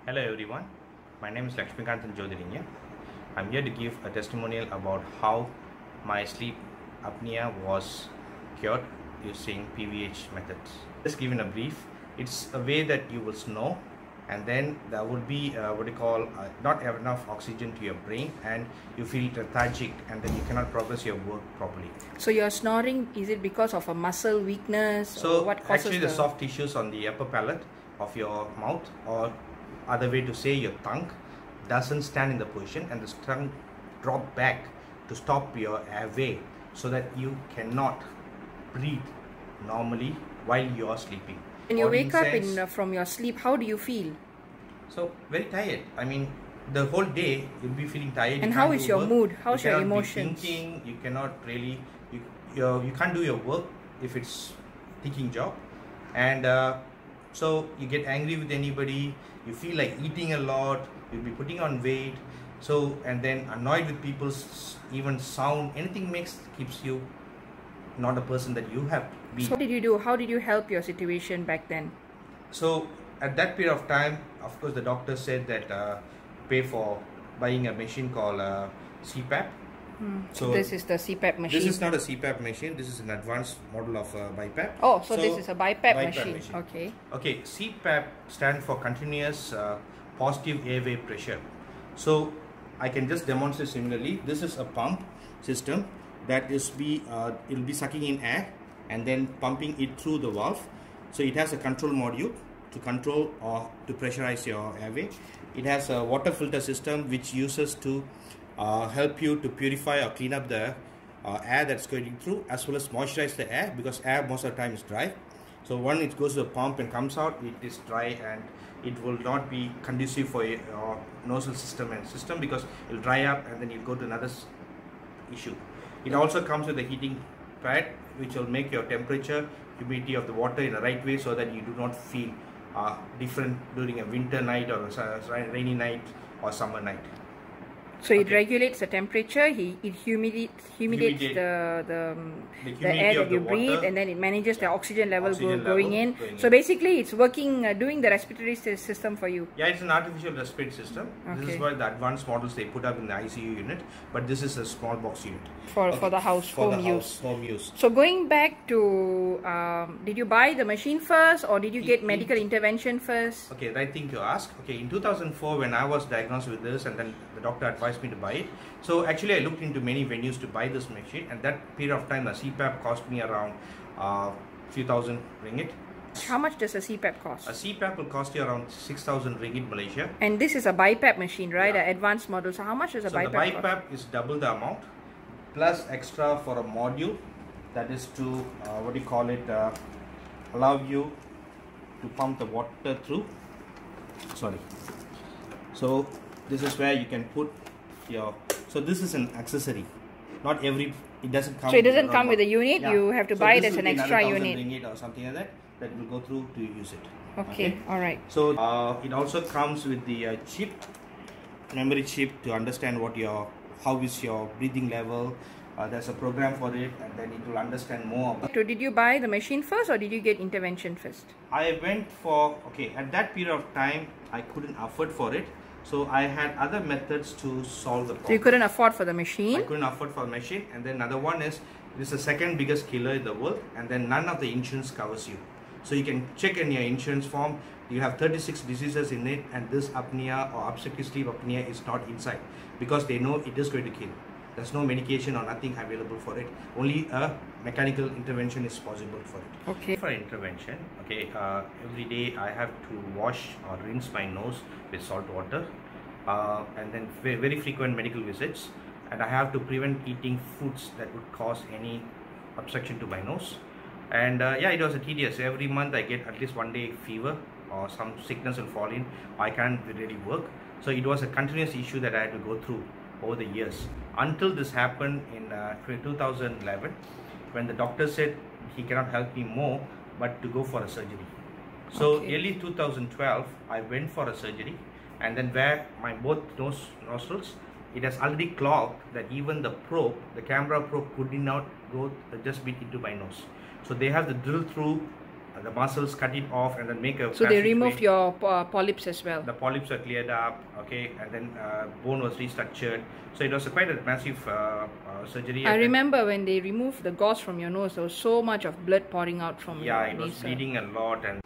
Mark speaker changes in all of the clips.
Speaker 1: Hello everyone, my name is Lakshmikanthan Jodhirinya. I'm here to give a testimonial about how my sleep apnea was cured using PVH methods. Just given a brief, it's a way that you will snore and then there would be not enough oxygen to your brain and you feel lethargic and then you cannot progress your work properly.
Speaker 2: So your snoring, is it because of a muscle weakness?
Speaker 1: So
Speaker 2: or what causes
Speaker 1: actually the soft tissues on the upper palate of your mouth, or other way to say your tongue, doesn't stand in the position and the tongue drop back to stop your airway so that you cannot breathe normally while you are sleeping.
Speaker 2: When you wake up from your sleep, how do you feel?
Speaker 1: So very tired. I mean, the whole day you'll be feeling tired.
Speaker 2: And how is your mood? How's your emotions?
Speaker 1: Thinking, you cannot really, you can't do your work if it's thinking job, and so you get angry with anybody, you feel like eating a lot, you'll be putting on weight, so and then annoyed with people's even sound, anything keeps you not a person that you have been.
Speaker 2: So what did you do? How did you help your situation back then?
Speaker 1: So at that period of time, of course the doctor said that pay for buying a machine called CPAP.
Speaker 2: So this is the CPAP machine.
Speaker 1: This is not a CPAP machine. This is an advanced model of BiPAP.
Speaker 2: Oh, so this is a BiPAP machine. Okay.
Speaker 1: Okay. CPAP stands for continuous positive airway pressure. So I can just demonstrate similarly. This is a pump system that is it will be sucking in air and then pumping it through the valve. So it has a control module to control or to pressurize your airway. It has a water filter system which uses to help you to purify or clean up the air that's going through, as well as moisturize the air, because air most of the time is dry. So when it goes to the pump and comes out, it is dry and it will not be conducive for your nasal system because it will dry up and then you'll go to another issue. It also comes with a heating pad which will make your temperature, humidity of the water in the right way so that you do not feel different during a winter night or a rainy night or summer night.
Speaker 2: So it regulates the temperature, it humidates the air that you breathe, and then it manages the oxygen level going in. So basically it's working, doing the respiratory system for you.
Speaker 1: Yeah, it's an artificial respiratory system. Okay. This is why the advanced models they put up in the ICU unit, but this is a small box unit.
Speaker 2: For the home use. So going back to, did you buy the machine first or did you get medical intervention first?
Speaker 1: Okay, right thing to ask. Okay, in 2004 when I was diagnosed with this and then the doctor advised me to buy it. So actually I looked into many venues to buy this machine, and that period of time the CPAP cost me around few thousand ringgit.
Speaker 2: How much does a CPAP cost?
Speaker 1: A CPAP will cost you around 6,000 ringgit Malaysia. And
Speaker 2: this is a BiPAP machine, right? Yeah. An advanced model. So how much does a BiPAP cost?
Speaker 1: The BiPAP is double the amount plus extra for a module that is to allow you to pump the water through. So this is where you can put your, so this is an accessory, not every, it doesn't come.
Speaker 2: So it doesn't come with a unit, yeah. You have to buy it as an extra unit.
Speaker 1: Ringgit or something like that will go through to use it.
Speaker 2: Okay. Alright.
Speaker 1: So it also comes with the chip, memory chip, to understand how is your breathing level. There's a program for it and then it will understand more about.
Speaker 2: So did you buy the machine first or did you get intervention first?
Speaker 1: I went for, at that period of time I couldn't afford for it. So I had other methods to solve the problem.
Speaker 2: So you couldn't afford for the machine?
Speaker 1: I couldn't afford for the machine, and then another one is, this is the second biggest killer in the world, and then none of the insurance covers you. So you can check in your insurance form, you have 36 diseases in it, and this apnea or obstructive sleep apnea is not inside, because they know it is going to kill. There's no medication or nothing available for it. Only a mechanical intervention is possible for it.
Speaker 2: Okay.
Speaker 1: For intervention, every day I have to wash or rinse my nose with salt water, and then very frequent medical visits, and I have to prevent eating foods that would cause any obstruction to my nose. And yeah, it was tedious. Every month I get at least one day fever or some sickness will fall in. I can't really work. So it was a continuous issue that I had to go through over the years, until this happened in 2011 when the doctor said he cannot help me more but to go for a surgery. So early 2012 I went for a surgery, and then where my both nostrils, it has already clogged that even the camera probe could not go just bit into my nose. So they have to drill through the muscles, cut it off, and then make a.
Speaker 2: So they removed your polyps as well.
Speaker 1: The polyps were cleared up, okay, and then bone was restructured. So it was quite a massive surgery.
Speaker 2: I remember when they removed the gauze from your nose, there was so much of blood pouring out from your
Speaker 1: it was bleeding a lot. And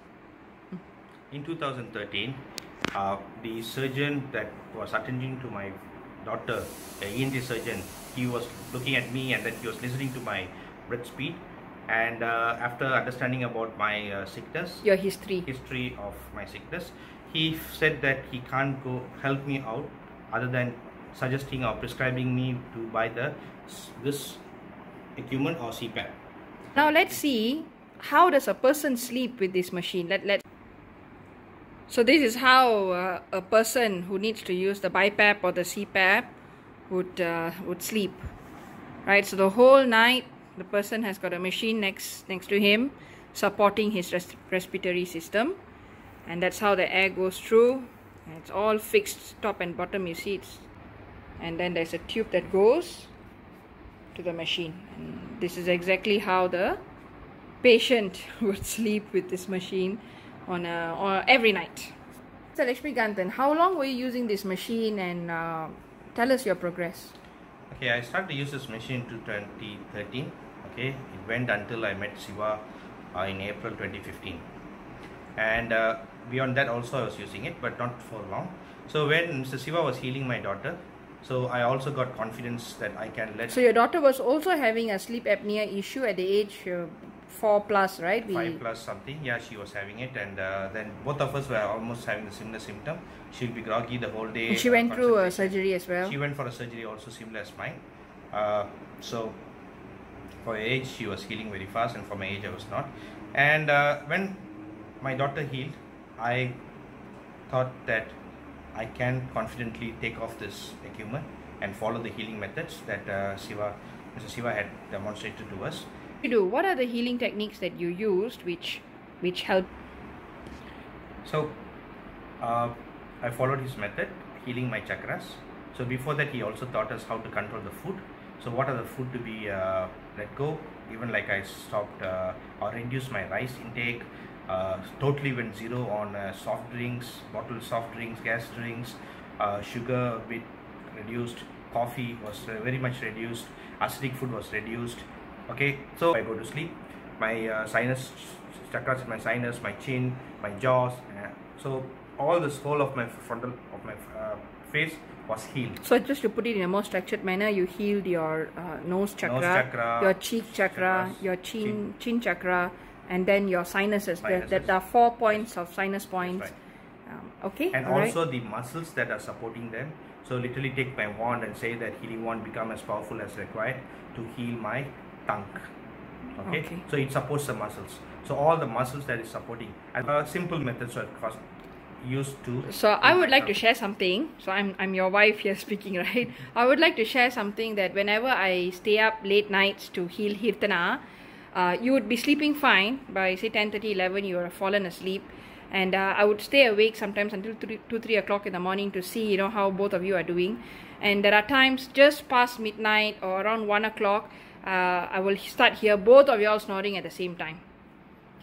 Speaker 1: in 2013, the surgeon that was attending to my daughter, the ENT surgeon, he was looking at me, and then he was listening to my breath speed. And after understanding about my sickness,
Speaker 2: your history
Speaker 1: of my sickness, he said that he can't go help me out other than suggesting or prescribing me to buy this equipment or CPAP.
Speaker 2: Now let's see, how does a person sleep with this machine? So this is how a person who needs to use the BiPAP or the CPAP would sleep, right? So the whole night the person has got a machine next to him supporting his respiratory system, and that's how the air goes through. And it's all fixed, top and bottom, you see it's, and then there's a tube that goes to the machine, and this is exactly how the patient would sleep with this machine on every night. So Lakshmikanthan, how long were you using this machine, and tell us your progress.
Speaker 1: Okay, I started to use this machine in 2013. Okay, it went until I met Siva in April 2015, and beyond that also I was using it, but not for long. So when Mr. Siva was healing my daughter, so I also got confidence that I can let.
Speaker 2: So your daughter was also having a sleep apnea issue at the age 4+, right?
Speaker 1: 5+ something, yeah, she was having it, and then both of us were almost having the similar symptom. She'll be groggy the whole day.
Speaker 2: And she went through a surgery as well.
Speaker 1: She went for a surgery also similar as mine. So for her age she was healing very fast, and for my age I was not. And when my daughter healed, I thought that I can confidently take off this equipment and follow the healing methods that Mr. Siva had demonstrated to us.
Speaker 2: What are the healing techniques that you used which helped?
Speaker 1: So I followed his method, healing my chakras. So before that he also taught us how to control the food. So what are the food to be let go, even like I stopped or reduced my rice intake, totally went zero on soft drinks, bottled soft drinks, gas drinks, sugar a bit reduced, coffee was very much reduced, acidic food was reduced. Okay, so I go to sleep, my sinus, chakras in my sinus, my chin, my jaws, so all this whole of my frontal of my face was healed.
Speaker 2: So just to put it in a more structured manner, you healed your nose chakra, your cheek chakra, your chin chakra, and then your sinuses. That are 4 points of sinus points. Right. Okay.
Speaker 1: And also the muscles that are supporting them. So literally take my wand and say that healing wand become as powerful as required to heal my tongue. Okay. So it supports the muscles. So all the muscles that is supporting. And simple methods are used to.
Speaker 2: So I would like to share something. So I'm your wife here speaking, right? I would like to share something that whenever I stay up late nights to heal Hirtana, you would be sleeping fine. By say 10:30, 11, you are fallen asleep, and I would stay awake sometimes until 2-3 o'clock in the morning to see how both of you are doing. And there are times just past midnight or around 1 o'clock, I will start hear both of you all snoring at the same time.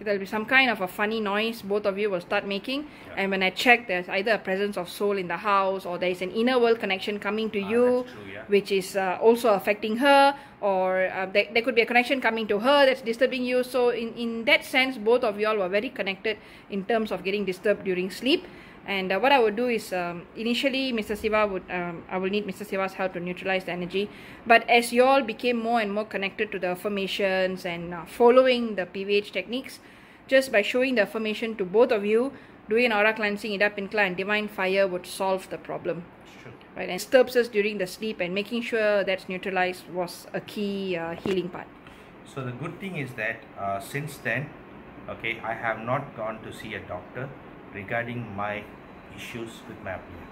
Speaker 2: There will be some kind of a funny noise both of you will start making, and when I check, there's either a presence of soul in the house, or there is an inner world connection coming to you, which is also affecting her, or there could be a connection coming to her that's disturbing you. So in that sense, both of you all were very connected in terms of getting disturbed during sleep. And what I would do is, initially Mr. Siva I will need Mr. Siva's help to neutralize the energy. But as you all became more and more connected to the affirmations and following the PVH techniques, just by showing the affirmation to both of you, doing an aura cleansing, Ida Pinkla and Divine Fire would solve the problem.
Speaker 1: Sure.
Speaker 2: Right? And disturbs us during the sleep, and making sure that's neutralized was a key healing part.
Speaker 1: So the good thing is that since then, okay, I have not gone to see a doctor regarding my issues with my apnea.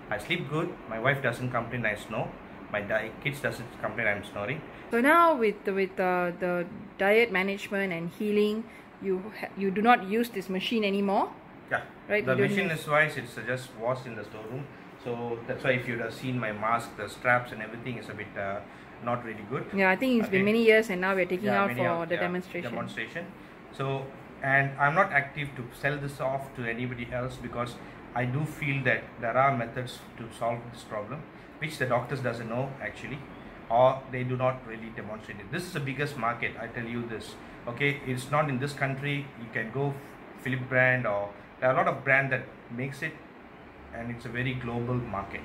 Speaker 1: I sleep good, my wife doesn't complain I snore, my kids doesn't complain I'm snoring. So
Speaker 2: now with the diet management and healing, you do not use this machine anymore?
Speaker 1: Yeah, right? The machine is wise, it's just washed in the storeroom. So that's why if you'd have seen my mask, the straps and everything is a bit not really good.
Speaker 2: Yeah, I think it's been many years, and now we're taking out for the demonstration.
Speaker 1: So And I'm not active to sell this off to anybody else, because I do feel that there are methods to solve this problem which the doctors doesn't know actually, or they do not really demonstrate it. This is the biggest market, I tell you this. Okay, it's not in this country. You can go Philip brand, or there are a lot of brand that makes it, and it's a very global market.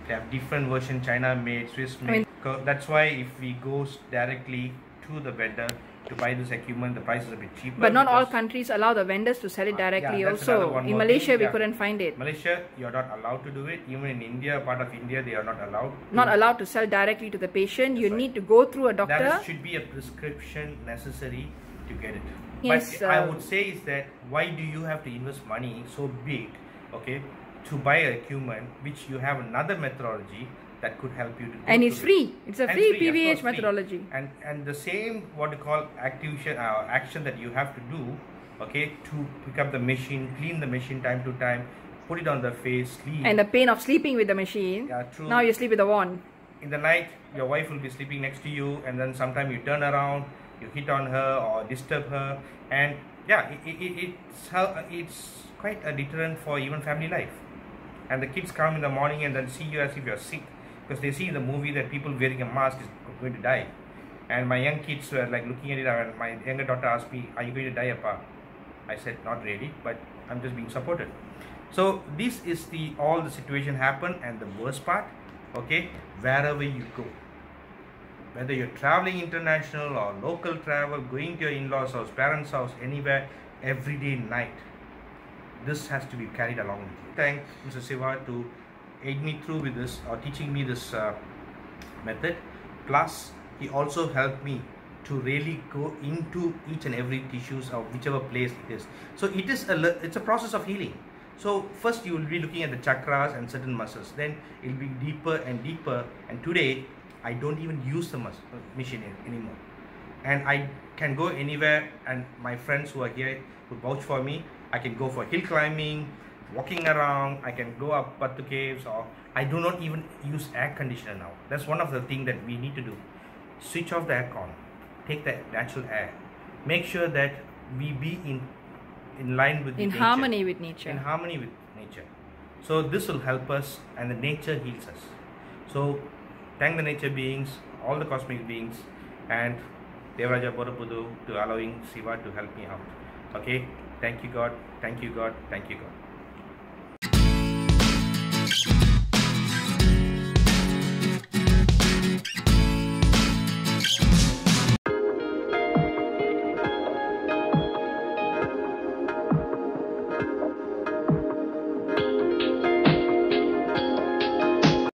Speaker 1: They have different version, China made, Swiss made. That's why if we go directly to the vendor to buy this equipment, the price is a bit cheaper.
Speaker 2: But not all countries allow the vendors to sell it directly also. In Malaysia, we couldn't find it.
Speaker 1: Malaysia, you're not allowed to do it. Even in India, part of India, they are not allowed.
Speaker 2: Not allowed to sell directly to the patient. You need to go through a doctor.
Speaker 1: There should be a prescription necessary to get it.
Speaker 2: Yes,
Speaker 1: but I would say is that, why do you have to invest money so big, okay, to buy a equipment which you have another methodology that could help you to do.
Speaker 2: And it's free. It's a free PVH methodology.
Speaker 1: And the same, what you call action that you have to do, okay, to pick up the machine, clean the machine time to time, put it on the face, sleep.
Speaker 2: And the pain of sleeping with the machine.
Speaker 1: Yeah, true.
Speaker 2: Now you sleep with the wand.
Speaker 1: In the night, your wife will be sleeping next to you, and then sometime you turn around, you hit on her or disturb her, and yeah, it's quite a deterrent for even family life. And the kids come in the morning and then see you as if you're sick, because they see in the movie that people wearing a mask is going to die. And my young kids were like looking at it, and my younger daughter asked me, "Are you going to die, Appa?" I said, "Not really, but I'm just being supported." So this is all the situation happen. And the worst part, okay, wherever you go, whether you're traveling international or local travel, going to your in-laws house, parents' house, anywhere, every day night, this has to be carried along with you. Thank Mr.Siva to aid me through with this, or teaching me this method. Plus, he also helped me to really go into each and every tissues of whichever place it is. So it's a process of healing. So first you will be looking at the chakras and certain muscles. Then it will be deeper and deeper. And today, I don't even use the machine anymore. And I can go anywhere, and my friends who are here who vouch for me. I can go for hill climbing, walking around, I can go up Pattu caves, or I do not even use air conditioner now. That's one of the things that we need to do. Switch off the aircon, take the natural air. Make sure that we be in line with nature.
Speaker 2: Harmony with nature.
Speaker 1: In harmony with nature. So this will help us, and the nature heals us. So thank the nature beings, all the cosmic beings, and Devaraja Borapudu to allowing Siva to help me out. Okay, thank you God, thank you God, thank you God.